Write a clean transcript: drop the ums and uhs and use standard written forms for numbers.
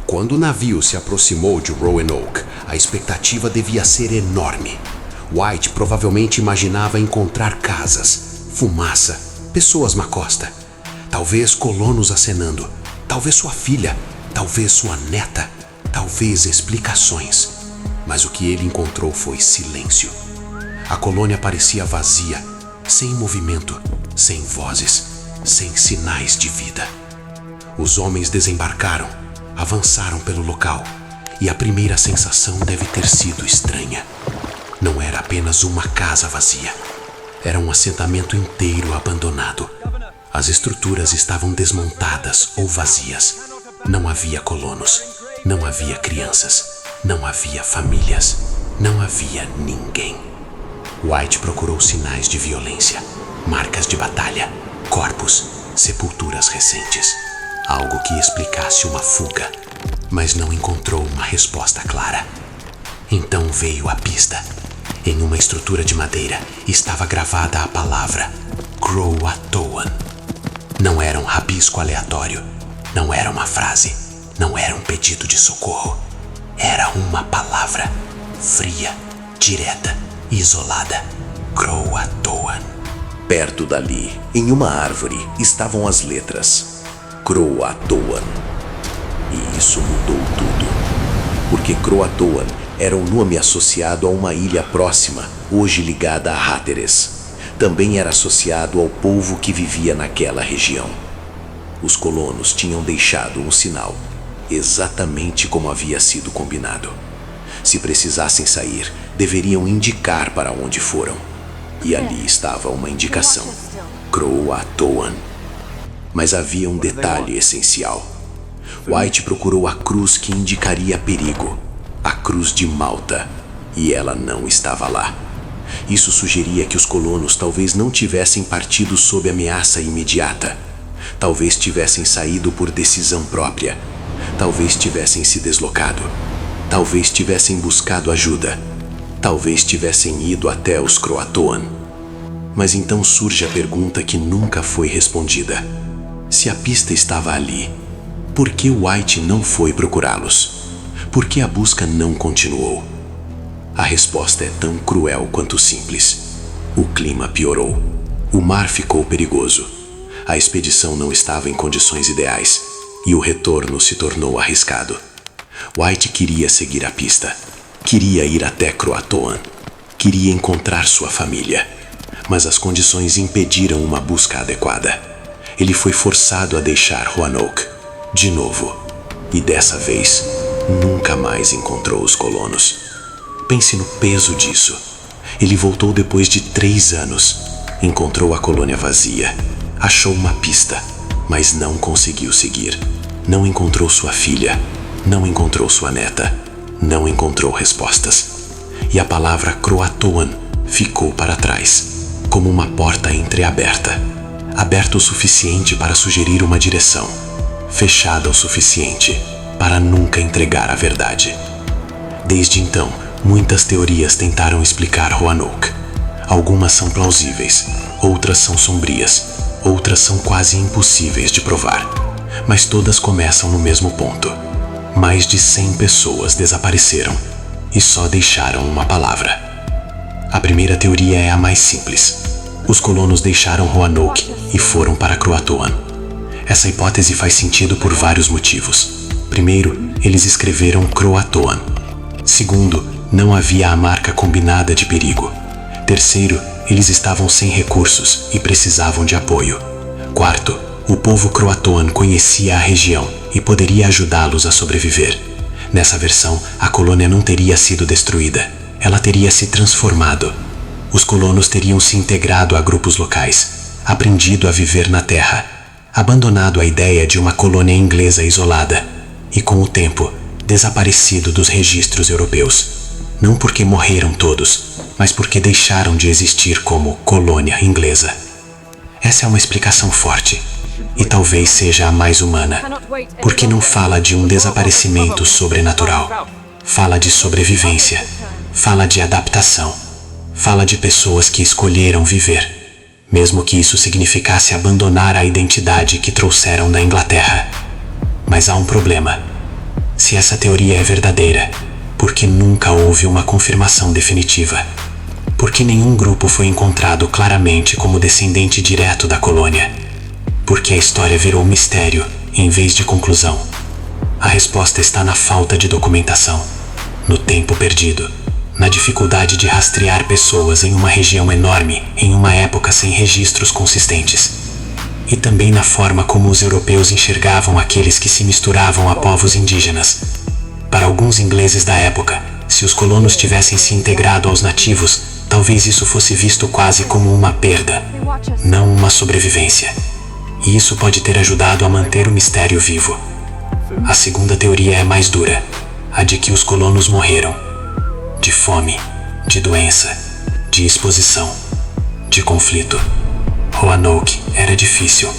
Quando o navio se aproximou de Roanoke, a expectativa devia ser enorme. White provavelmente imaginava encontrar casas, fumaça, pessoas na costa. Talvez colonos acenando, talvez sua filha, talvez sua neta, talvez explicações. Mas o que ele encontrou foi silêncio. A colônia parecia vazia, sem movimento, sem vozes, sem sinais de vida. Os homens desembarcaram, avançaram pelo local, e a primeira sensação deve ter sido estranha. Não era apenas uma casa vazia. Era um assentamento inteiro abandonado. As estruturas estavam desmontadas ou vazias. Não havia colonos, não havia crianças, não havia famílias, não havia ninguém. White procurou sinais de violência, marcas de batalha, corpos, sepulturas recentes. Algo que explicasse uma fuga, mas não encontrou uma resposta clara. Então veio a pista. Em uma estrutura de madeira estava gravada a palavra Croatoan. Não era um rabisco aleatório, não era uma frase, não era um pedido de socorro. Era uma palavra, fria, direta, isolada. Croatoan. Perto dali, em uma árvore, estavam as letras Croatoan. E isso mudou tudo. Porque Croatoan era um nome associado a uma ilha próxima, hoje ligada a Hatteras. Também era associado ao povo que vivia naquela região. Os colonos tinham deixado um sinal, exatamente como havia sido combinado. Se precisassem sair, deveriam indicar para onde foram. E ali estava uma indicação: Croatoan. Mas havia um detalhe essencial. White procurou a cruz que indicaria perigo, a cruz de Malta, e ela não estava lá. Isso sugeria que os colonos talvez não tivessem partido sob ameaça imediata. Talvez tivessem saído por decisão própria. Talvez tivessem se deslocado. Talvez tivessem buscado ajuda. Talvez tivessem ido até os Croatoan. Mas então surge a pergunta que nunca foi respondida. Se a pista estava ali, por que White não foi procurá-los? Por que a busca não continuou? A resposta é tão cruel quanto simples. O clima piorou. O mar ficou perigoso. A expedição não estava em condições ideais e o retorno se tornou arriscado. White queria seguir a pista. Queria ir até Croatoan. Queria encontrar sua família. Mas as condições impediram uma busca adequada. Ele foi forçado a deixar Roanoke, de novo. E dessa vez, nunca mais encontrou os colonos. Pense no peso disso. Ele voltou depois de 3 anos. Encontrou a colônia vazia. Achou uma pista, mas não conseguiu seguir. Não encontrou sua filha. Não encontrou sua neta. Não encontrou respostas. E a palavra Croatoan ficou para trás, como uma porta entreaberta. Aberta o suficiente para sugerir uma direção. Fechada o suficiente para nunca entregar a verdade. Desde então, muitas teorias tentaram explicar Roanoke. Algumas são plausíveis, outras são sombrias, outras são quase impossíveis de provar. Mas todas começam no mesmo ponto. Mais de 100 pessoas desapareceram e só deixaram uma palavra. A primeira teoria é a mais simples. Os colonos deixaram Roanoke e foram para Croatoan. Essa hipótese faz sentido por vários motivos. Primeiro, eles escreveram Croatoan. Segundo, não havia a marca combinada de perigo. Terceiro, eles estavam sem recursos e precisavam de apoio. Quarto, o povo Croatoan conhecia a região e poderia ajudá-los a sobreviver. Nessa versão, a colônia não teria sido destruída. Ela teria se transformado. Os colonos teriam se integrado a grupos locais, aprendido a viver na terra, abandonado a ideia de uma colônia inglesa isolada e, com o tempo, desaparecido dos registros europeus. Não porque morreram todos, mas porque deixaram de existir como colônia inglesa. Essa é uma explicação forte, e talvez seja a mais humana, porque não fala de um desaparecimento sobrenatural. Fala de sobrevivência, fala de adaptação, fala de pessoas que escolheram viver, mesmo que isso significasse abandonar a identidade que trouxeram da Inglaterra. Mas há um problema. Se essa teoria é verdadeira, por que nunca houve uma confirmação definitiva? Por que nenhum grupo foi encontrado claramente como descendente direto da colônia? Por que a história virou mistério em vez de conclusão? A resposta está na falta de documentação, no tempo perdido, na dificuldade de rastrear pessoas em uma região enorme, em uma época sem registros consistentes. E também na forma como os europeus enxergavam aqueles que se misturavam a povos indígenas. Para alguns ingleses da época, se os colonos tivessem se integrado aos nativos, talvez isso fosse visto quase como uma perda, não uma sobrevivência. E isso pode ter ajudado a manter o mistério vivo. A segunda teoria é mais dura, a de que os colonos morreram. De fome, de doença, de exposição, de conflito. Roanoke era difícil.